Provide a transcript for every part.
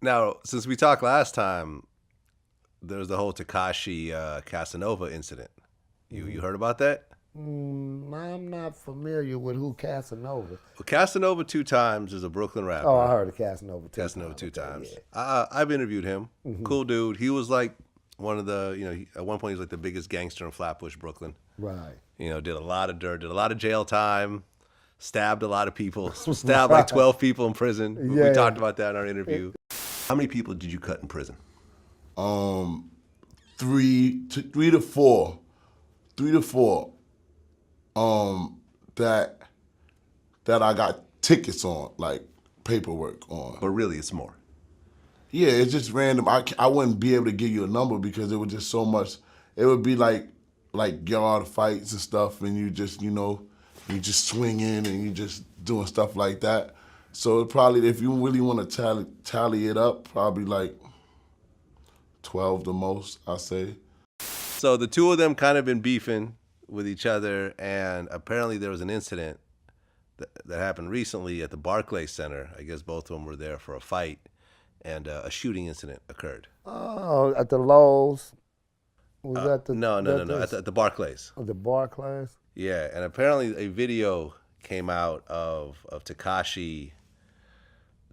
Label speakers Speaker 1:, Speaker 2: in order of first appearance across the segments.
Speaker 1: Now, since we talked last time, there's the whole Tekashi Casanova incident. You heard about that?
Speaker 2: I'm not familiar with who Casanova.
Speaker 1: Well, Casanova 2 times is a Brooklyn rapper.
Speaker 2: Oh, I heard of Casanova two
Speaker 1: Casanova
Speaker 2: times.
Speaker 1: 2 times.
Speaker 2: Yeah.
Speaker 1: I've interviewed him. Cool dude. He was like one of the, at one point he was like the biggest gangster in Flatbush, Brooklyn.
Speaker 2: Right.
Speaker 1: Did a lot of dirt, did a lot of jail time, stabbed a lot of people, stabbed like 12 people in prison.
Speaker 2: Yeah.
Speaker 1: We talked about that in our interview. How many people did you cut in prison?
Speaker 3: 3 to 4. 3 to 4. That I got tickets on, like paperwork on.
Speaker 1: But really, it's more.
Speaker 3: Yeah, it's just random. I wouldn't be able to give you a number because it was just so much. It would be like yard fights and stuff, and you just swinging and you just doing stuff like that. So it probably, if you really want to tally it up, probably like 12 the most, I say.
Speaker 1: So the two of them kind of been beefing with each other, and apparently there was an incident that happened recently at the Barclays Center. I guess both of them were there for a fight, and a shooting incident occurred.
Speaker 2: Oh, at the Lowe's? Was that the
Speaker 1: No, at the Barclays.
Speaker 2: Oh, the Barclays?
Speaker 1: Yeah, and apparently a video came out of Tekashi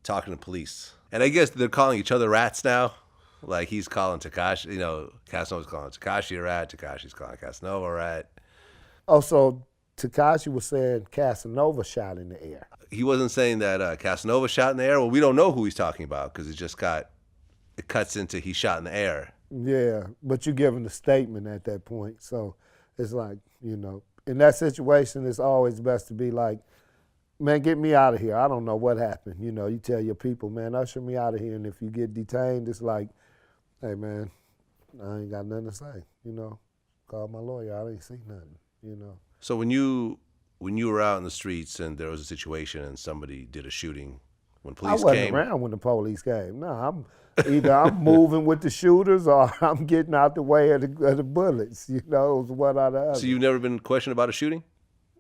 Speaker 1: talking to police. And I guess they're calling each other rats now. Like he's calling Tekashi, Casanova's calling Tekashi a rat, Tekashi's calling Casanova a rat.
Speaker 2: Oh, so Tekashi was saying Casanova shot in the air.
Speaker 1: He wasn't saying that Casanova shot in the air. Well, we don't know who he's talking about because it cuts into he shot in the air.
Speaker 2: Yeah, but you're giving the statement at that point. So it's like, in that situation, it's always best to be like, man, get me out of here. I don't know what happened. You tell your people, man, usher me out of here. And if you get detained, it's like, hey, man, I ain't got nothing to say. Call my lawyer. I ain't see nothing,
Speaker 1: So when you were out in the streets and there was a situation and somebody did a shooting, when police came...
Speaker 2: I wasn't around when the police came. No, I'm moving with the shooters or I'm getting out the way of the bullets, it was one or the other.
Speaker 1: So you've never been questioned about a shooting?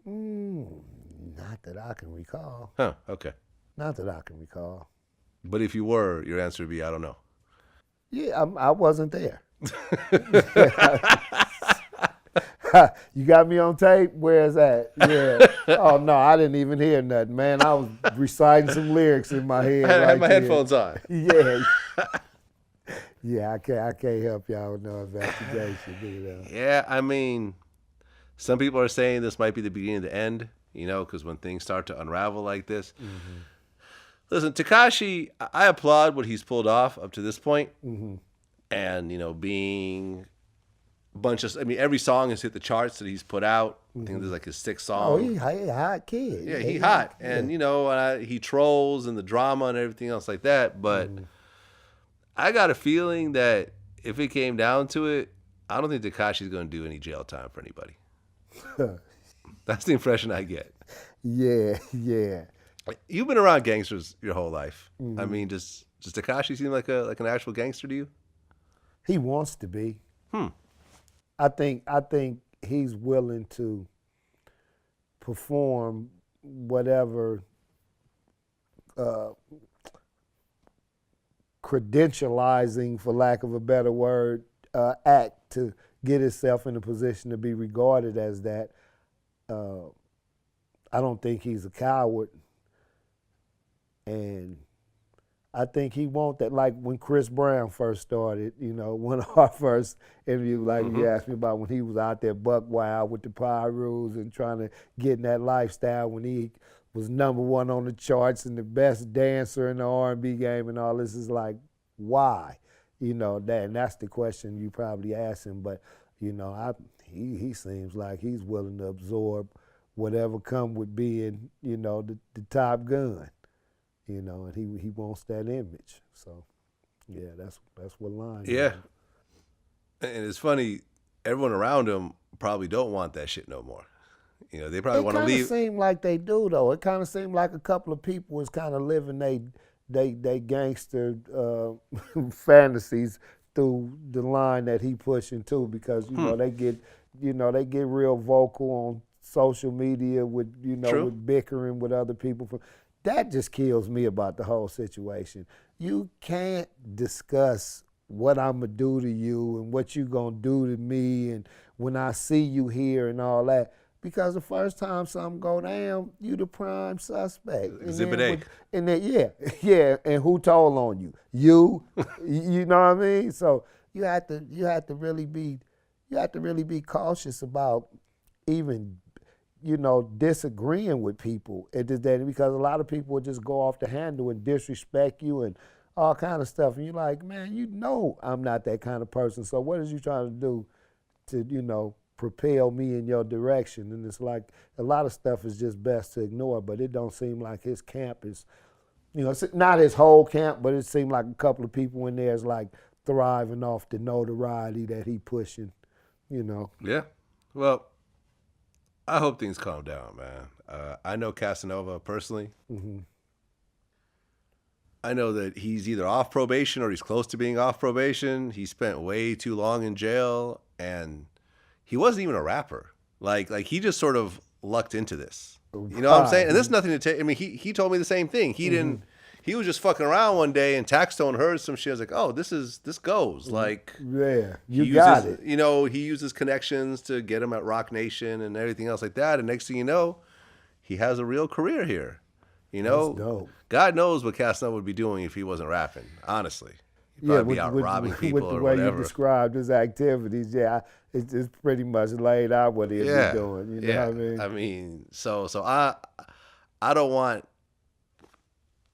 Speaker 2: Not that I can recall.
Speaker 1: Huh, okay.
Speaker 2: Not that I can recall.
Speaker 1: But if you were, your answer would be, I don't know.
Speaker 2: Yeah, I wasn't there. You got me on tape? Where's that? Yeah. Oh, no, I didn't even hear nothing, man. I was reciting some lyrics in my head.
Speaker 1: I had my headphones on.
Speaker 2: Yeah. Yeah, I can't help y'all with no investigation.
Speaker 1: Yeah, I mean, some people are saying this might be the beginning of the end, because when things start to unravel like this. Mm-hmm. Listen, Tekashi, I applaud what he's pulled off up to this point. Mm-hmm. And, being a bunch of, every song has hit the charts that he's put out. I think there's like his 6th song.
Speaker 2: Oh, he's a hot kid.
Speaker 1: Yeah, he's hot. And, he trolls and the drama and everything else like that. But I got a feeling that if it came down to it, I don't think Tekashi's going to do any jail time for anybody. That's the impression I get.
Speaker 2: Yeah.
Speaker 1: You've been around gangsters your whole life. Mm-hmm. Does Tekashi seem like an actual gangster to you?
Speaker 2: He wants to be. I think he's willing to perform whatever credentializing, for lack of a better word, act to get himself in a position to be regarded as that. I don't think he's a coward. And I think he won't that, like when Chris Brown first started, one of our first interviews, like you asked me about when he was out there buck wild with the Pirus and trying to get in that lifestyle when he was #1 on the charts and the best dancer in the R&B game and all this. Is like, why? And that's the question you probably ask him. But, he seems like he's willing to absorb whatever come with being, the top gun. And he wants that image. So, yeah, that's what line.
Speaker 1: Yeah. And it's funny, everyone around him probably don't want that shit no more. They probably want to leave.
Speaker 2: It kind of seems like they do, though. It kind of seems like a couple of people is kind of living they gangster fantasies through the line that he pushing too, because they get real vocal on social media with with bickering with other people. That just kills me about the whole situation. you can't discuss what I'm going to do to you and what you going to do to me and when I see you here and all that. Because the first time something go down, you the prime suspect.
Speaker 1: Exhibit A.
Speaker 2: And then, yeah, and who told on you? You, you know what I mean? So you have to really be cautious about even, disagreeing with people at this day, because a lot of people will just go off the handle and disrespect you and all kind of stuff. And you're like, man, I'm not that kind of person. So what is you trying to do to, propel me in your direction? And it's like a lot of stuff is just best to ignore, but it don't seem like his camp is, it's not his whole camp, but it seemed like a couple of people in there is like thriving off the notoriety that he pushing,
Speaker 1: Yeah. Well, I hope things calm down, man. I know Casanova personally.
Speaker 2: Mm-hmm.
Speaker 1: I know that he's either off probation or he's close to being off probation. He spent way too long in jail, and he wasn't even a rapper. Like he just sort of lucked into this. You know what I'm saying? And there's nothing to take. I mean, he told me the same thing. He didn't. He was just fucking around one day, and Taxstone heard some shit. I was like, oh, this goes. Like,
Speaker 2: yeah, you got it.
Speaker 1: He uses connections to get him at Rock Nation and everything else like that. And next thing you know, he has a real career here.
Speaker 2: That's dope.
Speaker 1: God knows what Casanova would be doing if he wasn't rapping, honestly. He'd probably be out robbing people or whatever.
Speaker 2: With the way you described his activities, it's pretty much laid out what he'd be doing. You know what I mean?
Speaker 1: I mean, so I don't want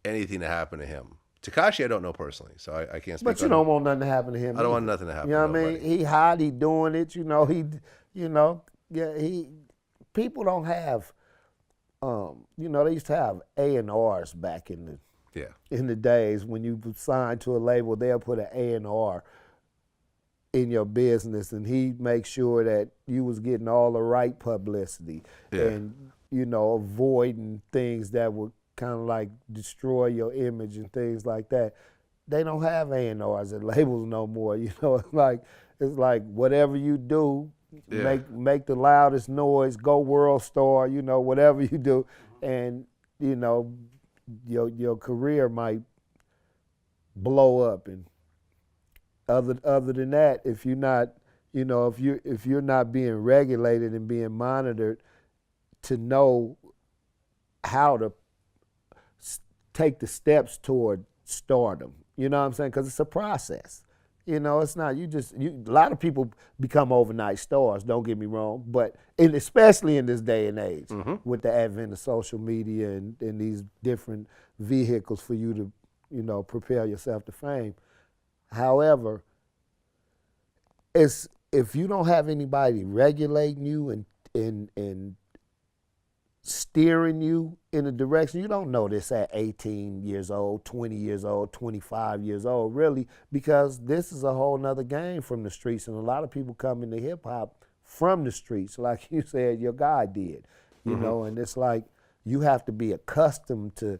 Speaker 1: anything to happen to him. Tekashi, I don't know personally, so I can't speak.
Speaker 2: But you don't want nothing to happen to him.
Speaker 1: I don't want nothing to happen.
Speaker 2: You know what I mean? He hot, he doing it. People don't have. They used to have A&Rs back in the days when you signed to a label. They'll put an A&R in your business, and he'd make sure that you was getting all the right publicity and avoiding things that would kind of like destroy your image and things like that. They don't have A&Rs at labels no more. It's like whatever you do. Yeah. Make the loudest noise, go world star, whatever you do, and your career might blow up. And other than that, if you're not, if you're not being regulated and being monitored to know how to take the steps toward stardom, you know what I'm saying? Because it's a process. It's not, a lot of people become overnight stars, don't get me wrong, but especially in this day and age with the advent of social media and these different vehicles for you to, propel yourself to fame. However, if you don't have anybody regulating you and steering you in a direction, you don't know this at 18 years old, 20 years old, 25 years old, really, because this is a whole nother game from the streets. And a lot of people come into hip hop from the streets, like you said, your guy did, you know, and it's like you have to be accustomed to,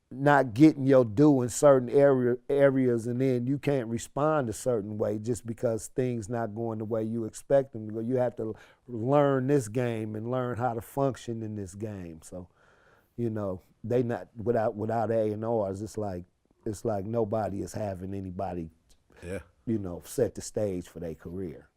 Speaker 2: not getting your due in certain areas, and then you can't respond a certain way just because things not going the way you expect them to go. You have to learn this game and learn how to function in this game. So, they not without A&Rs. It's like nobody is having anybody, set the stage for their career.